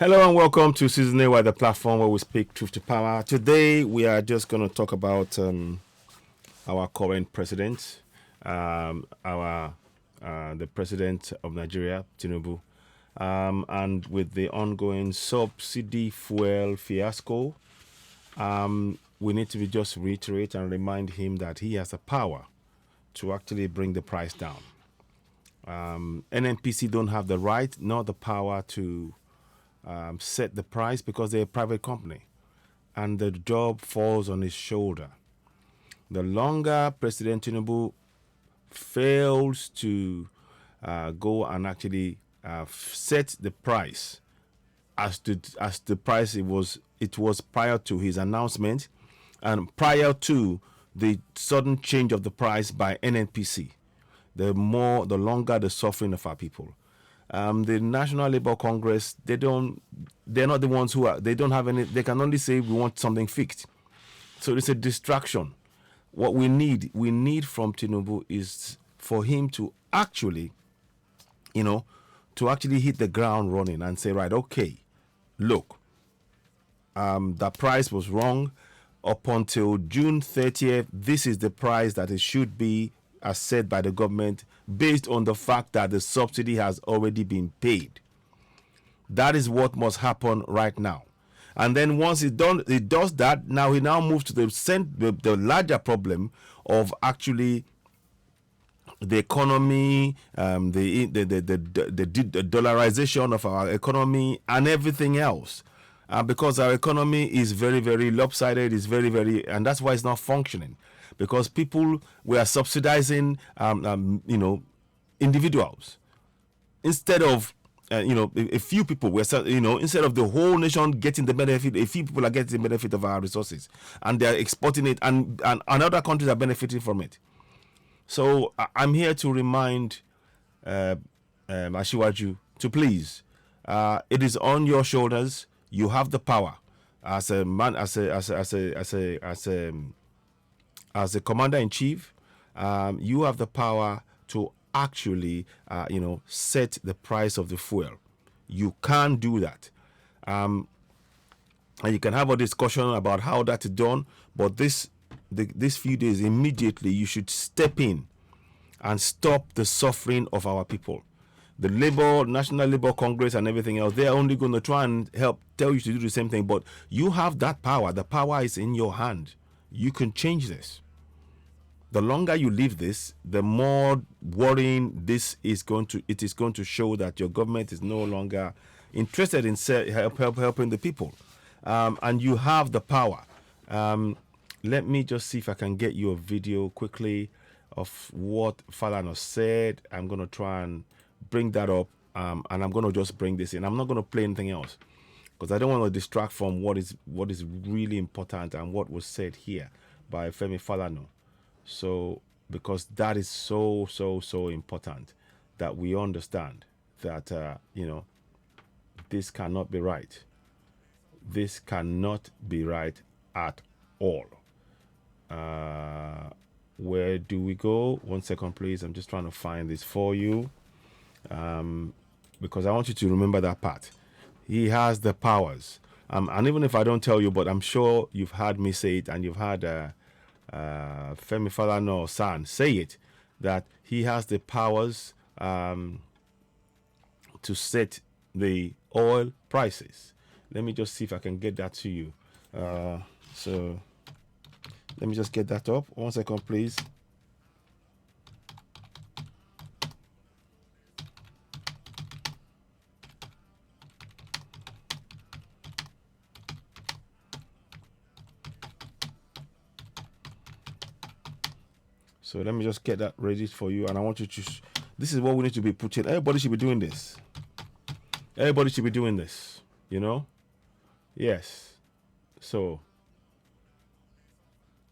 Hello and welcome to Season A, the platform where we speak truth to power. Today we are just going to talk about our current president, our the president of Nigeria, Tinubu, and with the ongoing subsidy fuel fiasco. We need to just reiterate and remind him that he has the power to actually bring the price down. NNPC don't have the right nor the power to set the price because they're a private company and the job falls on his shoulder. The longer President Tinubu fails to go and actually set the price as the price it was prior to his announcement and prior to the sudden change of the price by NNPC, the longer the suffering of our people. The National Labour Congress, they're not the ones they don't have any, they can only say we want something fixed. So it's a distraction. What we need from Tinubu is for him to actually, to actually hit the ground running and say, right, okay, look, the price was wrong up until June 30th. This is the price that it should be as said by the government based on the fact that the subsidy has already been paid. That is what must happen right now. And then once it does that, now he now moves to the larger problem of actually the economy, the dollarization of our economy and everything else. Because our economy is very, very lopsided, is very, very, and that's why it's not functioning. Because we are subsidizing, individuals instead of, a few people. Instead of the whole nation getting the benefit, a few people are getting the benefit of our resources, and they are exporting it, and other countries are benefiting from it. So I'm here to remind Ashiwaju to please, it is on your shoulders. You have the power as a man, as a commander in chief. You have the power to actually, set the price of the fuel. You can do that, and you can have a discussion about how that is done. But this few days, immediately, you should step in and stop the suffering of our people. The National Labour Congress and everything else, they're only going to try and tell you to do the same thing. But you have that power. The power is in your hand. You can change this. The longer you leave this, the more worrying it is going to show that your government is no longer interested in helping the people. And you have the power. Let me just see if I can get you a video quickly of what Falana said. I'm going to try and bring that up, and I'm going to just bring this in. I'm not going to play anything else because I don't want to distract from what is really important and what was said here by Femi Falana. So, because that is so important that we understand that, this cannot be right. This cannot be right at all. Where do we go? 1 second, please. I'm just trying to find this for you. Because I want you to remember that part. He has the powers. And even if I don't tell you, but I'm sure you've heard me say it, and you've had Femi Falana-San say it, that he has the powers to set the oil prices. Let me just see if I can get that to you. So let me just get that up. 1 second, please. So let me just get that ready for you. And I want you to, this is what we need to be putting. Everybody should be doing this. Everybody should be doing this, Yes. So,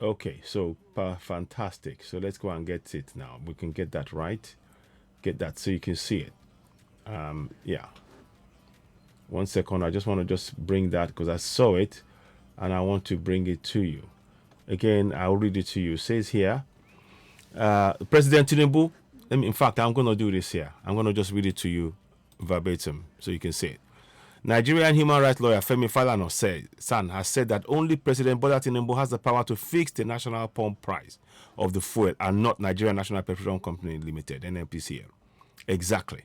okay. So, fantastic. So let's go and get it now. We can get that right. Get that so you can see it. Yeah. 1 second. I just want to bring that because I saw it and I want to bring it to you. Again, I'll read it to you. It says here, President Tinubu, in fact, I'm going to do this here. I'm going to just read it to you verbatim so you can see it. Nigerian human rights lawyer Femi Falana has said that only President Bola Tinubu has the power to fix the national pump price of the fuel and not Nigerian National Petroleum Company Limited, NNPCL. Exactly.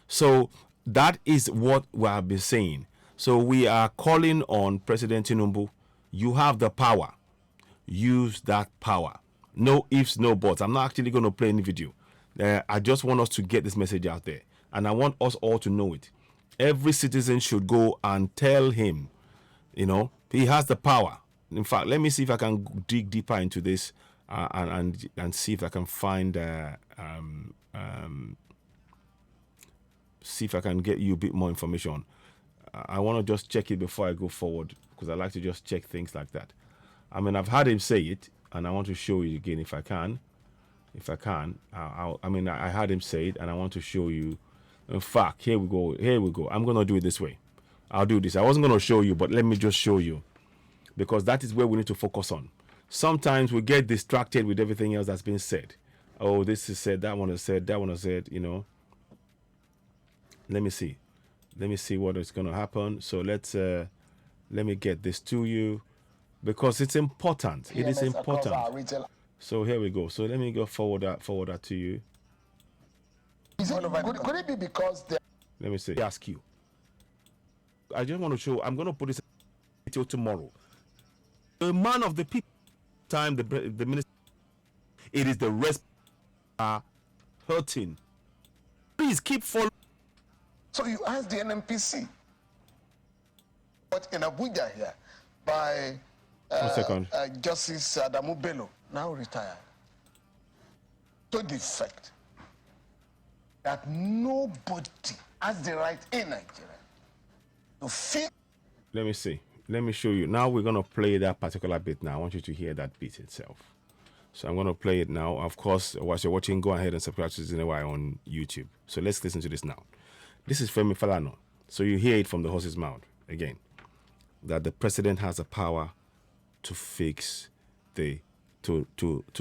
So that is what we have been saying. So we are calling on President Tinubu. You have the power. Use that power. No ifs, no buts. I'm not actually going to play any video. I just want us to get this message out there. And I want us all to know it. Every citizen should go and tell him, he has the power. In fact, let me see if I can dig deeper into this and see if I can find, see if I can get you a bit more information. I want to just check it before I go forward because I like to just check things like that. I mean, I've heard him say it, and I want to show you again if I can. I heard him say it, and I want to show you. In fact, here we go. I'm going to do it this way. I'll do this. I wasn't going to show you, but let me just show you. Because that is where we need to focus on. Sometimes we get distracted with everything else that's been said. Oh, this is said, that one is said, Let me see. Let me see what is going to happen. So let me get this to you. Because it's important. It is important. So here we go. So let me go forward that to you. Could it be because let me see. Ask you. I just want to show. I'm going to put this until tomorrow. The man of the people. Time the minister. It is the rest are hurting. Please keep following. So you asked the NNPC. But in Abuja here, by 1 second. Justice Adamu Bello, now retired, to the effect that nobody has the right in Nigeria to feel. Let me see. Let me show you. Now we're going to play that particular bit now. I want you to hear that bit itself. So I'm going to play it now. Of course, whilst you're watching, go ahead and subscribe to Zinewai on YouTube. So let's listen to this now. This is Femi Falana. So you hear it from the horse's mouth again. That the president has the power to fix to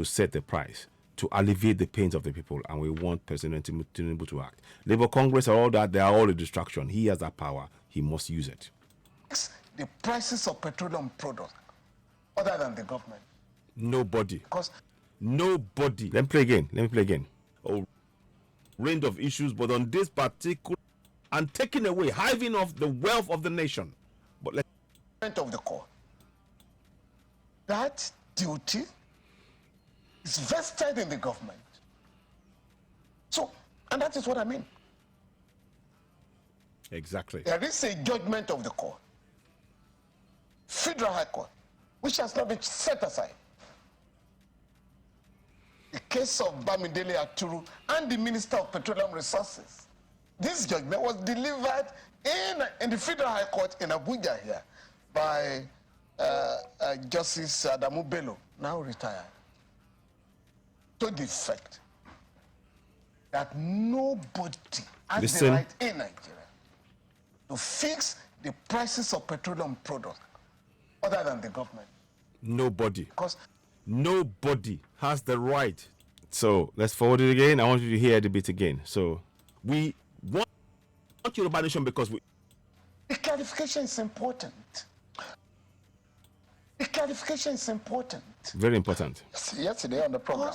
set the price, to alleviate the pains of the people, and we want President Tinubu to act. Labour Congress and all that, they are all a distraction. He has that power. He must use it. The prices of petroleum products other than the government. Nobody. Because nobody. Let me play again. Oh, range of issues, but on this particular and taking away, hiving off the wealth of the nation. But let's of the court. That duty is vested in the government. So, and that is what I mean. Exactly. There is a judgment of the court, Federal High Court, which has not been set aside. The case of Bamidele Aturu and the Minister of Petroleum Resources. This judgment was delivered in the Federal High Court in Abuja here by Justice Adamu Bello, now retired, to the effect that nobody has the right in Nigeria to fix the prices of petroleum products other than the government. Nobody. Because nobody has the right. So let's forward it again. I want you to hear the bit again. So we want Yoruba Nation because the clarification is important. The clarification is important. Very important. Yesterday on the program,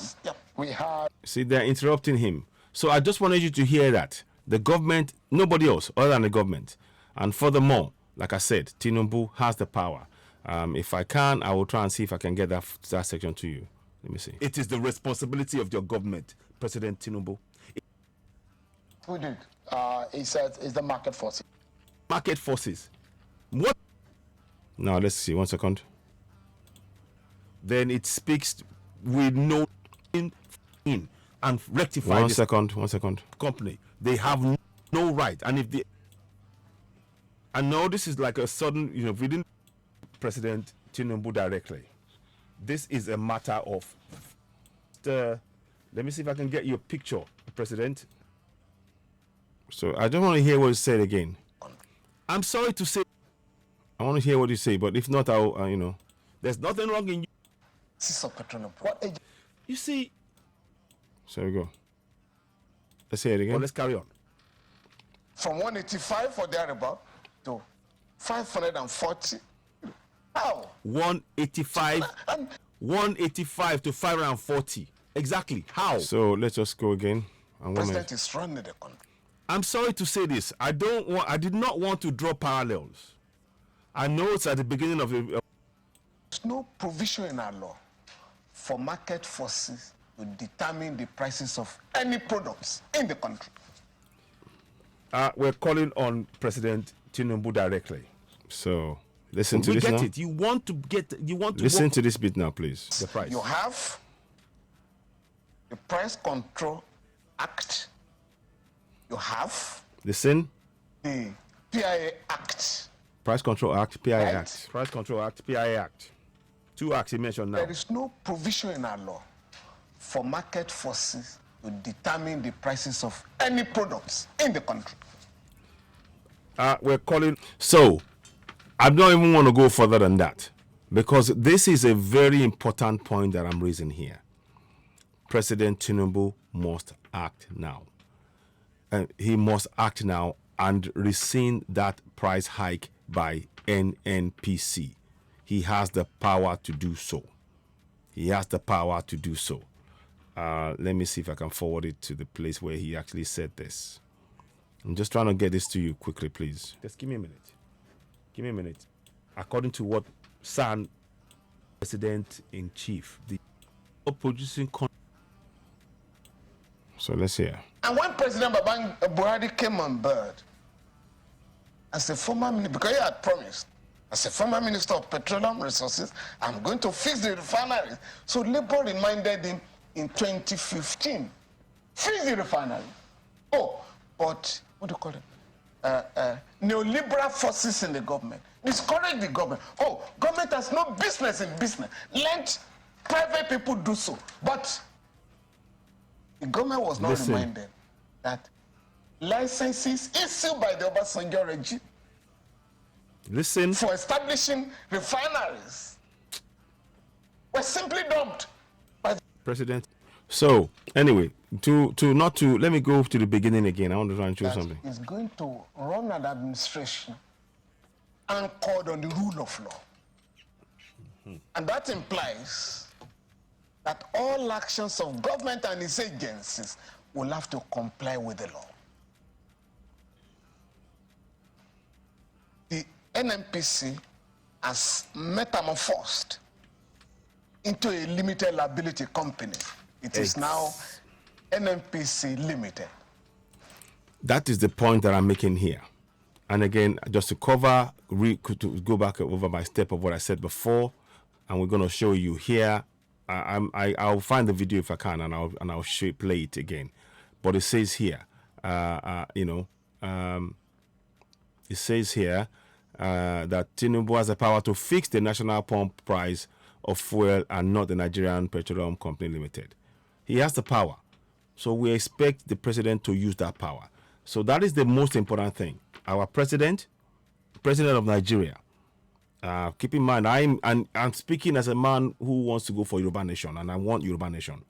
we had... See, they're interrupting him. So I just wanted you to hear that. The government, nobody else other than the government. And furthermore, like I said, Tinubu has the power. If I can, I will try and see if I can get that section to you. Let me see. It is the responsibility of your government, President Tinubu. Who did? He said it's the market forces. Market forces. What? Now, let's see. 1 second. Then it speaks with no in and rectify. 1 second. 1 second. Company. They have no right. And if they... I know this is like a sudden, we didn't President Tinubu directly. This is a matter of let me see if I can get you a picture, President. So I don't want to hear what you said again. I'm sorry to say, I want to hear what you say, but if not, I'll, there's nothing wrong in you. You see. So we go. Let's hear it again. Well, let's carry on. From 185 or thereabout to 540. How? 185 to 540. Exactly. How? So let's just go again. President is running the country. I'm sorry to say this. I did not want to draw parallels. I know it's at the beginning of the. There's no provision in our law for market forces to determine the prices of any products in the country. We're calling on President Tinubu directly. So listen to this now. It. You want to listen to this bit now, please. The price. You have the Price Control Act. You have listen. The PIA Act. Price Control Act, PIA Right. Act. Price Control Act, PIA Act. Two acts he mentioned now. There is no provision in our law for market forces to determine the prices of any products in the country. We're calling. So, I don't even want to go further than that because this is a very important point that I'm raising here. President Tinubu must act now. He must act now and rescind that price hike by NNPC. He has the power to do so. He has the power to do so. Let me see if I can forward it to the place where he actually said this. I'm just trying to get this to you quickly, please. Just give me a minute. Give me a minute. According to what San President-in-Chief, the producing. So let's hear. And when President Buhari came on board, as a former minister, because he had promised, as a former minister of Petroleum Resources, I'm going to fix the refineries. So Labour reminded him in 2015, fix the refinery. Oh, but what do you call it? Neoliberal forces in the government discourage the government. Oh, government has no business in business. Let private people do so. But the government was not reminded that licenses issued by the Obasanjo regime for establishing refineries were simply dumped by the President. So anyway, let me go to the beginning again. I want to try and show something. Is going to run an administration anchored on the rule of law. And that implies that all actions of government and its agencies will have to comply with the law. The NNPC has metamorphosed into a limited liability company. It is now NNPC Limited. That is the point that I'm making here. And again, just to go back over my step of what I said before, and we're going to show you here. I'll find the video if I can, and I'll play it again. But it says here, it says here that Tinubu has the power to fix the national pump price of fuel and not the Nigerian Petroleum Company Limited. He has the power. So we expect the president to use that power. So that is the most important thing. Our president of Nigeria, keep in mind, I'm speaking as a man who wants to go for Yoruba Nation, and I want Yoruba Nation.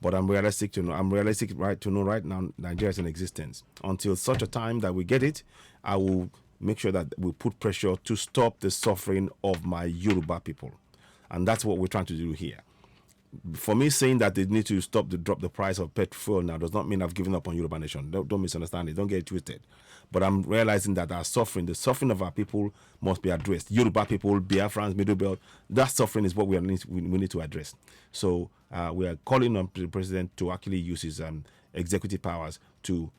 But I'm realistic to know right now Nigeria is in existence. Until such a time that we get it, I will make sure that we put pressure to stop the suffering of my Yoruba people. And that's what we're trying to do here. For me, saying that they need to drop the price of petrol now does not mean I've given up on Yoruba Nation. Don't misunderstand it. Don't get it twisted. But I'm realizing that the suffering of our people must be addressed. Yoruba people, Biafrans, Middle Belt, that suffering is what we need to address. So we are calling on the president to actually use his executive powers to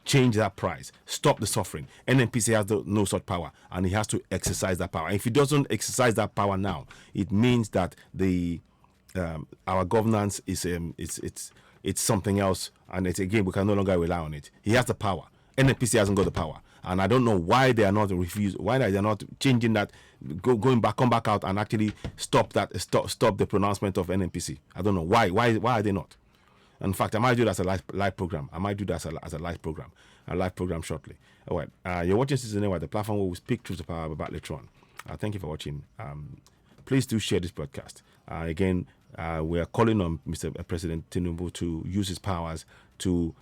change that price, stop the suffering. NNPC has no such power, and he has to exercise that power. If he doesn't exercise that power now, it means that our governance is it's something else, and it's again we can no longer rely on it. He has the power. NNPC hasn't got the power, and I don't know why they are not why they are not changing that, come back out and actually stop the pronouncement of NNPC. I don't know why are they not. In fact, I might do that as a live program. I might do that as a live program shortly. All right, you're watching Citizen Network, the platform where we speak truth to power about later on. Thank you for watching. Please do share this broadcast. Again, we are calling on Mr. President Tinubu to use his powers to,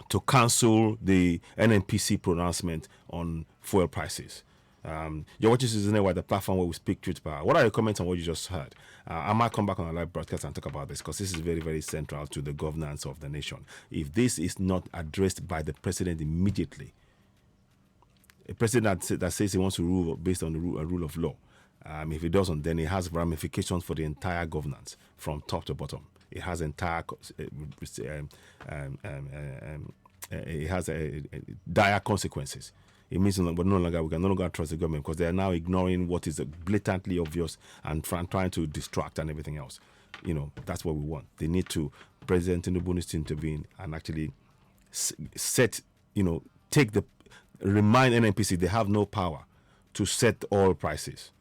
to cancel the NNPC pronouncement on fuel prices. You're watching Citizen Network, the platform where we speak truth to power. What are your comments on what you just heard? I might come back on a live broadcast and talk about this because this is very, very central to the governance of the nation. If this is not addressed by the president immediately, a president that says he wants to rule based on the rule of law, if he doesn't, then it has ramifications for the entire governance from top to bottom. It has entire it has dire consequences. It means we can no longer trust the government because they are now ignoring what is blatantly obvious and trying to distract and everything else. That's what we want. They need to, President Tinubu needs to intervene and actually remind NNPC they have no power to set oil prices,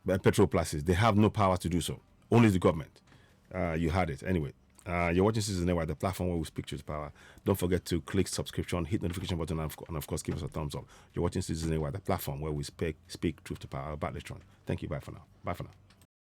petrol prices. They have no power to do so. Only the government. You had it. Anyway, you're watching Citizen Network, the platform where we speak truth to power. Don't forget to click subscription, hit notification button, and of course, give us a thumbs up. You're watching Citizen Network, the platform where we speak truth to power. Back later on. Thank you. Bye for now. Bye for now.